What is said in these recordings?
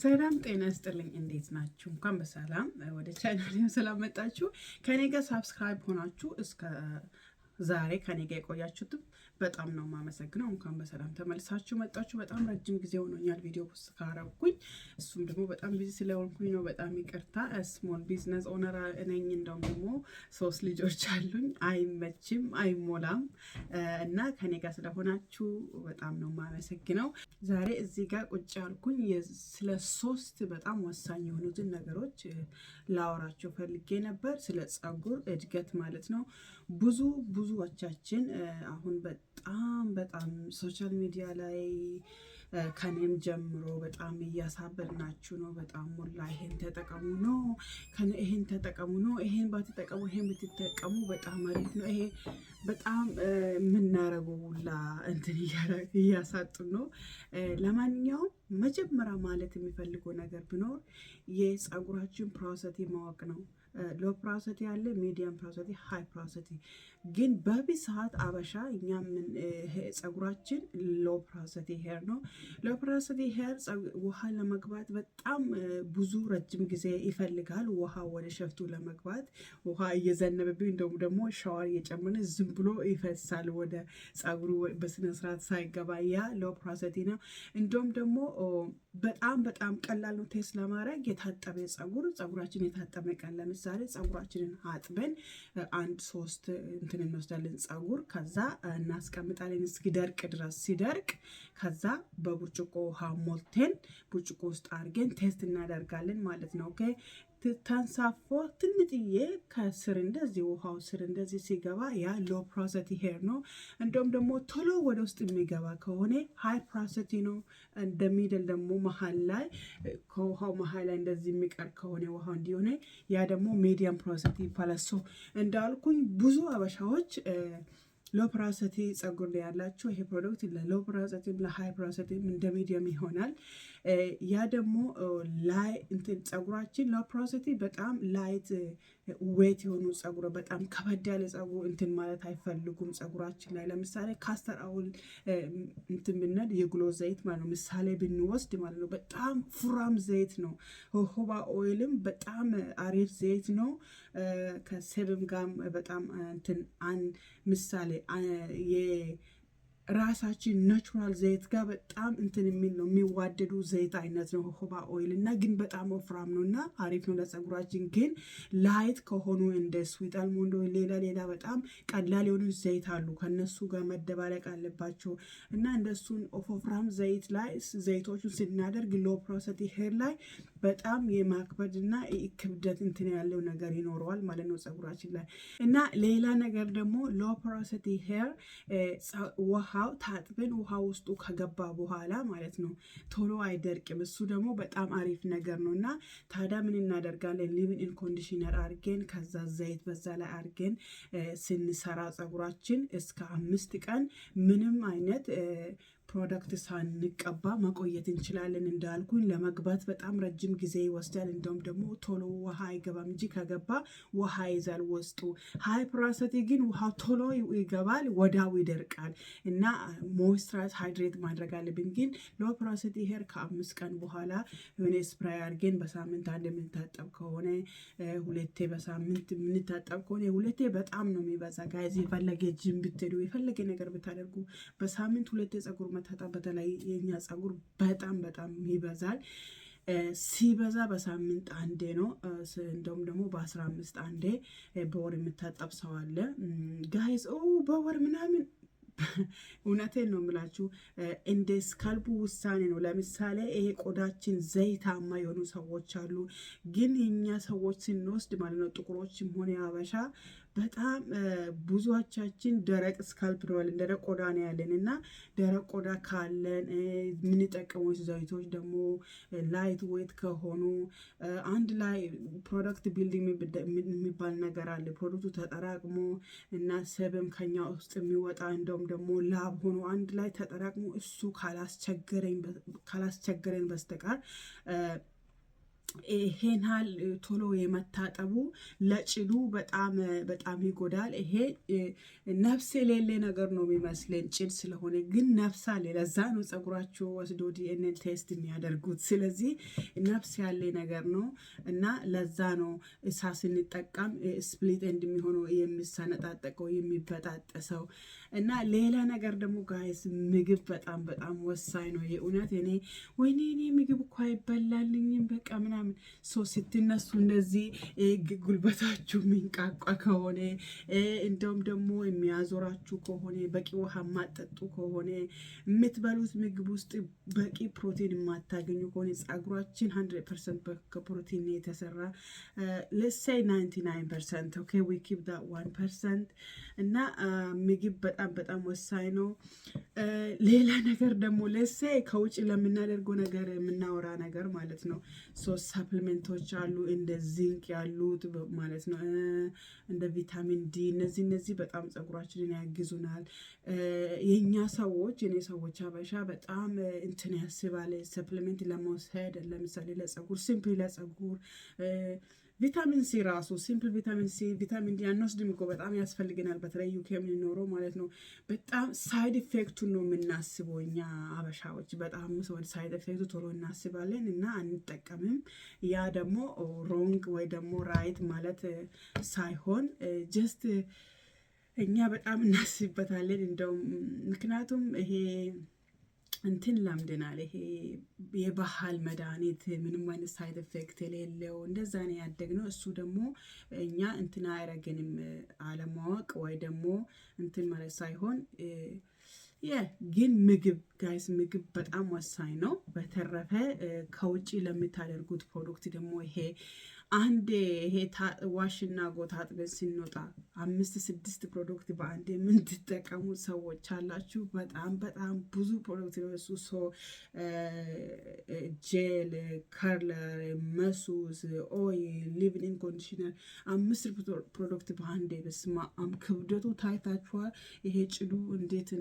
ሰላም ጤና ይስጥልኝ። እንዴት ናችሁ? እንኳን በሰላም ወደ ቻናሌ ስላመጣችሁ ከኔ ጋር ሳብስክራይብ ሆናችሁ እስከ ዛሬ ከኔ ጋር የቆያችሁትም በጣም ነው የማመሰግነው። እንኳን በሰላም ተመልሳችሁ መጣችሁ። በጣም ረጅም ጊዜ ሆኖኛል ቪዲዮ ፖስት ካረኩኝ። እሱም ደግሞ በጣም ቢዚ ስለሆንኩኝ ነው። በጣም ይቅርታ። ስሞል ቢዝነስ ኦነር ነኝ። እንደውም ደግሞ 3 ልጆች አሉኝ። አይመችም፣ አይሞላም እና ከኔ ጋር ስለሆናችሁ በጣም ነው የማመሰግነው። ዛሬ እዚህ ጋር ቁጭ ያልኩኝ ስለ 3 በጣም ወሳኝ የሆኑትን ነገሮች ላወራችሁ ፈልጌ ነበር። ስለ ፀጉር እድገት ማለት ነው። ብዙዎቻችን አሁን በጣም ሶሻል ሚዲያ ላይ ከኔም ጀምሮ በጣም እያሳበድናችሁ ነው። በጣም ሞላ ይሄን ተጠቀሙ ነው፣ ይሄን ተጠቀሙ ነው፣ ይሄን ባትጠቀሙ ይሄን ብትጠቀሙ በጣም አሪፍ ነው። ይሄ በጣም የምናረገው ሁላ እንትን እያሳጡን ነው። ለማንኛውም መጀመሪያ ማለት የሚፈልገው ነገር ቢኖር የፀጉራችን ፕሮሰስ ማወቅ ነው። ሎ ፕሮሰስ ያለ፣ ሚዲየም ፕሮሰስ፣ ሃይ ፕሮሰስ። ግን በብዛት አበሻ እኛ ምን ፀጉራችን ሎ ፕሮሰስ ሄር ነው። ሎ ፕሮሰስ ሄር ውሃ ለመግባት በጣም ብዙ ረጅም ጊዜ ይፈልጋል። ውሃ ወደ ሸፍቱ ለመግባት ውሃ እየዘነበብኝ እንደውም ደግሞ ሻወር እየጨመረ ዝም ብሎ ይፈሳል ወደ ፀጉሩ በስነ ስርዓት ሳይገባ። ያ ሎ ፕሮሰስ ነው። እንደውም ደግሞ በጣም ቀላል ነው ቴስት ለማድረግ። የታጠበ ፀጉራችን የታጠበ ቀን ለምሳሌ ፀጉራችንን አጥበን 1-3 እንትን እንወስዳለን ፀጉር፣ ከዛ እናስቀምጣለን እስኪደርቅ ድረስ። ሲደርቅ ከዛ በብርጭቆ ውሃ ሞልተን ብርጭቆ ውስጥ አድርገን ቴስት እናደርጋለን ማለት ነው። ኦኬ ተንሳፎ ትንጥዬ ከስር እንደዚህ ውሃው ስር እንደዚህ ሲገባ ያ ሎ ፕሮሰስ ሄር ነው። እንደውም ደግሞ ቶሎ ወደ ውስጥ የሚገባ ከሆነ ሃይ ፕሮሰስ ነው። እንደሚደል ደግሞ መሀል ላይ ከውሃው መሀል ላይ እንደዚህ የሚቀር ከሆነ ውሃው እንዲሆነ ያ ደግሞ ሚዲየም ፕሮሰስ ይባላል። እንዳልኩኝ ብዙ አበሻዎች ሎ ፕሮሰስ ፀጉር ላይ ያላችሁ ይሄ ፕሮዳክት ለሎ ፕሮሰስ ለሃይ ፕሮሰስ እንደ ሚዲየም ይሆናል። ያ ደግሞ ላይ እንትን ፀጉራችን ሎ ፕሮሰስ በጣም ላይት ዌት የሆኑ ፀጉር በጣም ከበድ ያለ ፀጉር እንትን ማለት አይፈልጉም። ፀጉራችን ላይ ለምሳሌ ካስተር አውል እንትን ብንል የግሎ ዘይት ማለት ነው ምሳሌ ብንወስድ ማለት ነው በጣም ፍራም ዘይት ነው። ሆባ ኦይልም በጣም አሪፍ ዘይት ነው። ከሴብም ጋር በጣም እንትን ምሳሌ ራሳችን ናቹራል ዘይት ጋር በጣም እንትን የሚል ነው የሚዋደዱ ዘይት አይነት ነው ሆባ ኦይል እና ግን በጣም ወፍራም ነው እና አሪፍ ነው ለፀጉራችን። ግን ላይት ከሆኑ እንደ ስዊት አልሞንድ ሌላ በጣም ቀላል የሆኑ ዘይት አሉ። ከነሱ ጋር መደባለቅ አለባቸው እና እንደሱን ወፍራም ዘይት ላይ ዘይቶቹን ስናደርግ ሎ ፕሮሰስ ሄር ላይ በጣም የማክበድ እና ክብደት እንትን ያለው ነገር ይኖረዋል ማለት ነው ፀጉራችን ላይ። እና ሌላ ነገር ደግሞ ሎ ፕሮሰስ ሄር ውሃው ታጥበን ውሃ ውስጡ ከገባ በኋላ ማለት ነው ቶሎ አይደርቅም። እሱ ደግሞ በጣም አሪፍ ነገር ነው። እና ታዲያ ምን እናደርጋለን? ሊቭን ኢን ኮንዲሽነር አድርገን ከዛ ዘይት በዛ ላይ አድርገን ስንሰራ ፀጉራችን እስከ 5 ቀን ምንም አይነት ፕሮዳክት ሳንቀባ መቆየት እንችላለን። እንዳልኩኝ ለመግባት በጣም ረጅም ጊዜ ይወስዳል። እንደውም ደግሞ ቶሎ ውሃ አይገባም እንጂ ከገባ ውሃ ይዛል ውስጡ። ሃይ ፕሮሰስ ግን ውሃ ቶሎ ይገባል፣ ወዳው ይደርቃል እና ሞይስቸራይዝ ሃይድሬት ማድረግ አለብን። ግን ሎ ፕሮሰስ ሄር ከ5 ቀን በኋላ የሆነ ስፕራይ አድርገን በሳምንት አንድ የምንታጠብ ከሆነ 2 በሳምንት የምንታጠብ ከሆነ 2 በጣም ነው የሚበዛ ጋይዝ። የፈለገ ጅም ብትሄዱ የፈለገ ነገር ብታደርጉ በሳምንት 2 ፀጉር መታጠብ፣ በተለይ የኛ ፀጉር በጣም ይበዛል። ሲበዛ በሳምንት አንዴ ነው። እንደውም ደግሞ በ15 አንዴ በወር የምታጠብ ሰው አለ ጋይዝ። በወር ምናምን እውነቴን ነው የምላችሁ። እንደ ስካልፑ ውሳኔ ነው። ለምሳሌ ይሄ ቆዳችን ዘይታማ የሆኑ ሰዎች አሉ። ግን የኛ ሰዎች ስንወስድ ማለት ነው ጥቁሮችም ሆነ አበሻ በጣም ብዙዎቻችን ደረቅ ስካልፕ ነው ያለን፣ ደረቅ ቆዳ ነው ያለን እና ደረቅ ቆዳ ካለን የምንጠቀመው ዘይቶች ደግሞ ላይት ዌት ከሆኑ አንድ ላይ ፕሮዳክት ቢልዲንግ የሚባል ነገር አለ። ፕሮዳክቱ ተጠራቅሞ እና sebም ከኛ ውስጥ የሚወጣ እንደውም ደግሞ ላብ ሆኖ አንድ ላይ ተጠራቅሞ እሱ ካላስቸገረን በስተቀር ይሄን ያህል ቶሎ የመታጠቡ ለጭዱ በጣም በጣም ይጎዳል። ይሄ ነፍስ የሌለ ነገር ነው የሚመስለን ጭድ ስለሆነ ግን ነፍስ አለ። ለዛ ነው ፀጉራቸው ወስዶ ዲኤንኤ ቴስት የሚያደርጉት። ስለዚህ ነፍስ ያለ ነገር ነው እና ለዛ ነው እሳት ስንጠቀም ስፕሊት ኤንድ የሚሆነው የሚሰነጣጠቀው የሚበጣጠሰው። እና ሌላ ነገር ደግሞ ጋይስ ምግብ በጣም በጣም ወሳኝ ነው። የእውነት ወይኔ እኔ ምግብ እኮ አይበላልኝም በቃ ምናምን ስትነሱ እንደዚህ ጉልበታችሁ የሚንቃቋ ከሆነ እንደውም ደግሞ የሚያዞራችሁ ከሆነ በቂ ውሃ የማጠጡ ከሆነ የምትበሉት ምግብ ውስጥ በቂ ፕሮቲን የማታገኙ ከሆነ ፀጉራችን 100% ከፕሮቲን የተሰራ ለሳይ 99% ኦኬ ዊ ኪፕ ዳት 1% እና ምግብ በጣም በጣም ወሳኝ ነው። ሌላ ነገር ደግሞ ለሳይ ከውጭ ለምናደርገው ነገር የምናወራ ነገር ማለት ነው። ሰፕሊሜንቶች አሉ እንደ ዚንክ ያሉት ማለት ነው፣ እንደ ቪታሚን ዲ እነዚህ በጣም ፀጉራችንን ያግዙናል። የኛ ሰዎች የኔ ሰዎች ሀበሻ በጣም እንትን ያስባል ሰፕሊሜንት ለመውሰድ ለምሳሌ ለፀጉር ሲምፕሊ ለፀጉር ቪታሚን ሲ ራሱ ሲምፕል ቪታሚን ሲ ቪታሚን ዲ አንወስድም እኮ በጣም ያስፈልገናል። በተለይ ዩኬ የምንኖረው ማለት ነው። በጣም ሳይድ ኢፌክቱን ነው የምናስበው እኛ አበሻዎች በጣም ወደ ሳይድ ኢፌክቱ ቶሎ እናስባለን እና አንጠቀምም። ያ ደግሞ ሮንግ ወይ ደግሞ ራይት ማለት ሳይሆን ጀስት እኛ በጣም እናስብበታለን። እንደውም ምክንያቱም ይሄ እንትን ለምደናል። ይሄ የባህል መድኃኒት ምንም አይነት ሳይድ ኢፌክት የሌለው እንደዛ ነው ያደግነው። እሱ ደግሞ እኛ እንትን አያረገንም አለማወቅ ወይ ደግሞ እንትን ማለት ሳይሆን ግን ምግብ ጋይስ ምግብ በጣም ወሳኝ ነው። በተረፈ ከውጭ ለምታደርጉት ፕሮዳክት ደግሞ ይሄ አንዴ ይሄ ዋሽና ጎታ አጥበን ስንወጣ 5-6 ፕሮዳክት በአንዴ የምትጠቀሙ ሰዎች አላችሁ። በጣም በጣም ብዙ ፕሮዳክት ነው እሱ። ጄል፣ ከርለር፣ መሱስ፣ ኦይል፣ ሊቭሊንግ ኮንዲሽነር 5 ፕሮዳክት በአንዴ በስማ ክብደቱ ታይታችኋል። ይሄ ጭዱ እንዴት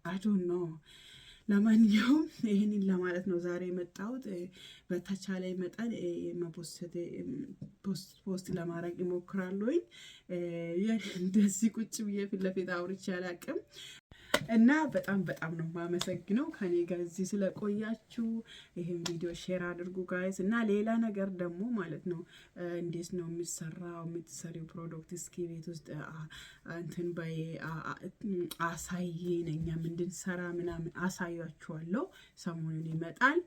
አዶን ነው። ለማንኛውም ይህንን ለማለት ነው ዛሬ የመጣሁት። በተቻለ መጠን ፖስት ለማድረግ ይሞክራለሁኝ። እንደዚህ ቁጭ ብዬ ፊት ለፊት አውርቼ አላቅም እና በጣም በጣም ነው የማመሰግነው ከኔ ጋር እዚህ ስለቆያችሁ። ይሄን ቪዲዮ ሼር አድርጉ ጋይስ። እና ሌላ ነገር ደግሞ ማለት ነው እንዴት ነው የሚሰራው የምትሰሪው ፕሮዳክት እስኪ ቤት ውስጥ እንትን በይ አሳይን፣ እኛም እንድንሰራ ምናምን አሳያችኋለሁ። ሰሞኑን ይመጣል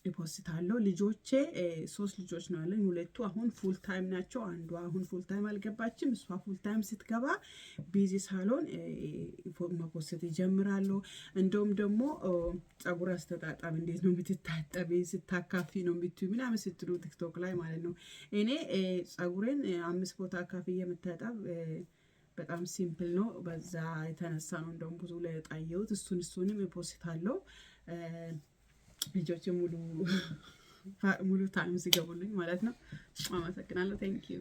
ፖስታለሁ። ልጆቼ 3 ልጆች ነው ያለኝ። 2ቱ አሁን ፉል ታይም ናቸው። አንዷ አሁን ፉል ታይም አልገባችም። እሷ ፉል ታይም ስትገባ ቢዚ ሳሎን መፖስት ይጀምራሉ። እንደውም ደግሞ ፀጉር አስተጣጣብ እንዴት ነው የምትታጠቢ ስታካፊ ነው የምትዩ ምናምን ስትሉ ቲክቶክ ላይ ማለት ነው። እኔ ፀጉሬን 5 ቦታ አካፊ የምታጠብ በጣም ሲምፕል ነው። በዛ የተነሳ ነው እንደውም ብዙ ላይ ጣየሁት። እሱንም ፖስታለሁ። ልጆች ሙሉ ታይም ሲገቡልኝ ማለት ነው። አመሰግናለሁ። ቴንክ ዩ